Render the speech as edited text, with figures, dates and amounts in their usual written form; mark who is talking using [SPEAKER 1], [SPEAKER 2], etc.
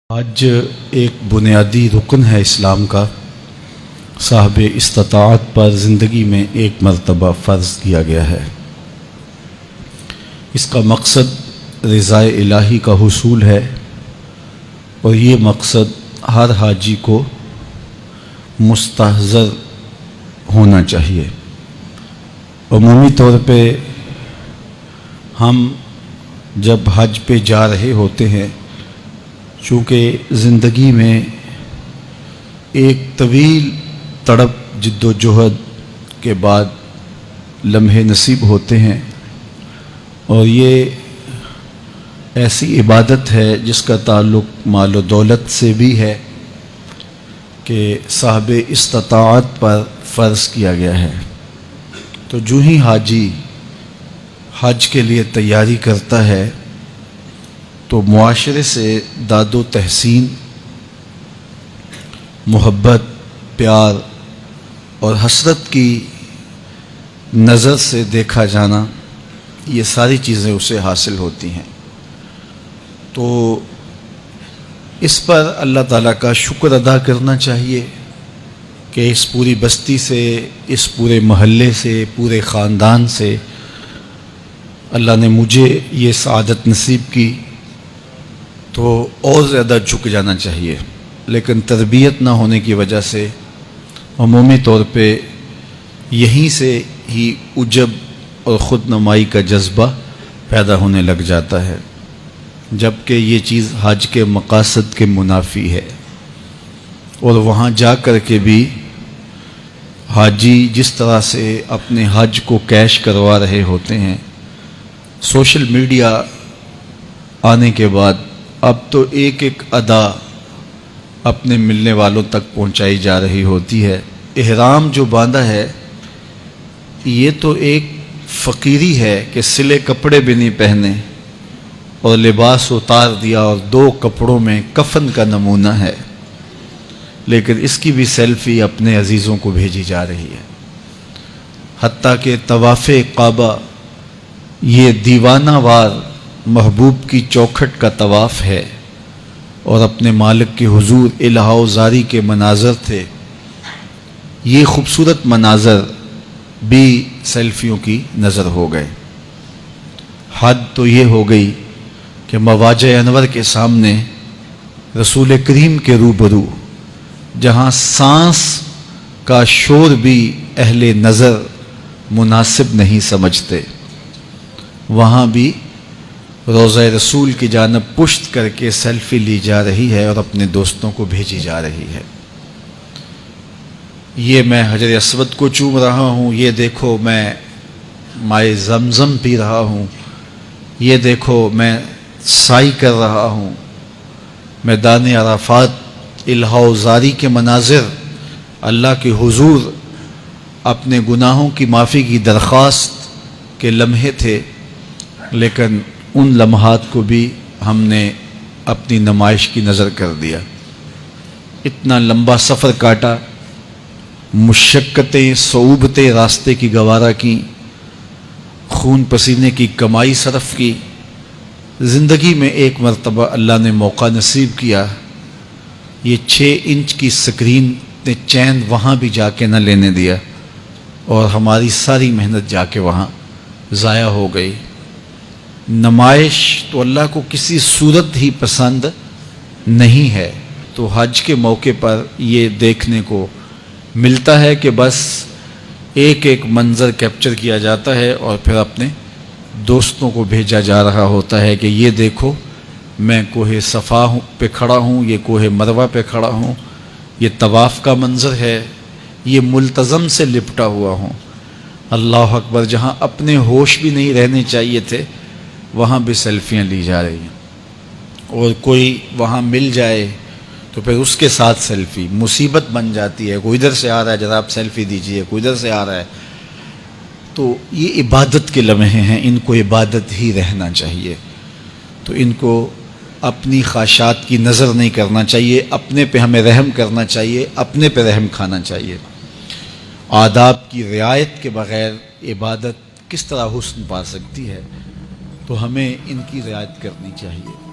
[SPEAKER 1] حج ایک بنیادی رکن ہے اسلام کا، صاحب استطاعت پر زندگی میں ایک مرتبہ فرض کیا گیا ہے۔ اس کا مقصد رضائے الہی کا حصول ہے، اور یہ مقصد ہر حاجی کو مستحضر ہونا چاہیے۔ عمومی طور پہ ہم جب حج پہ جا رہے ہوتے ہیں، چونکہ زندگی میں ایک طویل تڑپ جد و جہد کے بعد لمحے نصیب ہوتے ہیں، اور یہ ایسی عبادت ہے جس کا تعلق مال و دولت سے بھی ہے کہ صاحب استطاعت پر فرض کیا گیا ہے۔ تو جو ہی حاجی حج کے لیے تیاری کرتا ہے تو معاشرے سے داد و تحسین، محبت، پیار اور حسرت کی نظر سے دیکھا جانا، یہ ساری چیزیں اسے حاصل ہوتی ہیں۔ تو اس پر اللہ تعالیٰ کا شکر ادا کرنا چاہیے کہ اس پوری بستی سے، اس پورے محلے سے، پورے خاندان سے اللہ نے مجھے یہ سعادت نصیب کی، تو اور زیادہ جھک جانا چاہیے۔ لیکن تربیت نہ ہونے کی وجہ سے عمومی طور پہ یہیں سے ہی عجب اور خود نمائی کا جذبہ پیدا ہونے لگ جاتا ہے، جبکہ یہ چیز حج کے مقاصد کے منافی ہے۔ اور وہاں جا کر کے بھی حاجی جس طرح سے اپنے حج کو کیش کروا رہے ہوتے ہیں، سوشل میڈیا آنے کے بعد اب تو ایک ایک ادا اپنے ملنے والوں تک پہنچائی جا رہی ہوتی ہے۔ احرام جو باندھا ہے، یہ تو ایک فقیری ہے کہ سلے کپڑے بھی نہیں پہنے اور لباس اتار دیا اور 2 کپڑوں میں کفن کا نمونہ ہے، لیکن اس کی بھی سیلفی اپنے عزیزوں کو بھیجی جا رہی ہے۔ حتیٰ کہ طواف کعبہ یہ دیوانہ وار محبوب کی چوکھٹ کا طواف ہے، اور اپنے مالک کے حضور الہا و زاری کے مناظر تھے۔ یہ خوبصورت مناظر بھی سیلفیوں کی نظر ہو گئے۔ حد تو یہ ہو گئی کہ مواجہ انور کے سامنے رسول کریم کے روبرو، جہاں سانس کا شور بھی اہل نظر مناسب نہیں سمجھتے، وہاں بھی روضہ رسول کی جانب پشت کر کے سیلفی لی جا رہی ہے اور اپنے دوستوں کو بھیجی جا رہی ہے۔ یہ میں حجر اسود کو چوم رہا ہوں، یہ دیکھو میں مائے زمزم پی رہا ہوں، یہ دیکھو میں سائی کر رہا ہوں۔ میدان عرفات الہا و زاری کے مناظر، اللہ کے حضور اپنے گناہوں کی معافی کی درخواست کے لمحے تھے، لیکن ان لمحات کو بھی ہم نے اپنی نمائش کی نظر کر دیا۔ اتنا لمبا سفر کاٹا، مشقتیں، صعوبتیں راستے کی گوارا کی، خون پسینے کی کمائی صرف کی۔ زندگی میں ایک مرتبہ اللہ نے موقع نصیب کیا، یہ 6 انچ کی سکرین نے چین وہاں بھی جا کے نہ لینے دیا، اور ہماری ساری محنت جا کے وہاں ضائع ہو گئی۔ نمائش تو اللہ کو کسی صورت ہی پسند نہیں ہے، تو حج کے موقع پر یہ دیکھنے کو ملتا ہے کہ بس ایک ایک منظر کیپچر کیا جاتا ہے، اور پھر اپنے دوستوں کو بھیجا جا رہا ہوتا ہے کہ یہ دیکھو میں کوہ صفا پہ کھڑا ہوں، یہ کوہ مروہ پہ کھڑا ہوں، یہ طواف کا منظر ہے، یہ ملتزم سے لپٹا ہوا ہوں۔ اللہ اکبر، جہاں اپنے ہوش بھی نہیں رہنے چاہیے تھے وہاں بھی سیلفیاں لی جا رہی ہیں، اور کوئی وہاں مل جائے تو پھر اس کے ساتھ سیلفی مصیبت بن جاتی ہے۔ کوئی ادھر سے آ رہا ہے، ذرا آپ سیلفی دیجئے، کوئی ادھر سے آ رہا ہے۔ تو یہ عبادت کے لمحے ہیں، ان کو عبادت ہی رہنا چاہیے۔ تو ان کو اپنی خواہشات کی نظر نہیں کرنا چاہیے، اپنے پہ ہمیں رحم کرنا چاہیے، اپنے پہ رحم کھانا چاہیے۔ آداب کی رعایت کے بغیر عبادت کس طرح حسن پا سکتی ہے؟ تو ہمیں ان کی رعایت کرنی چاہیے۔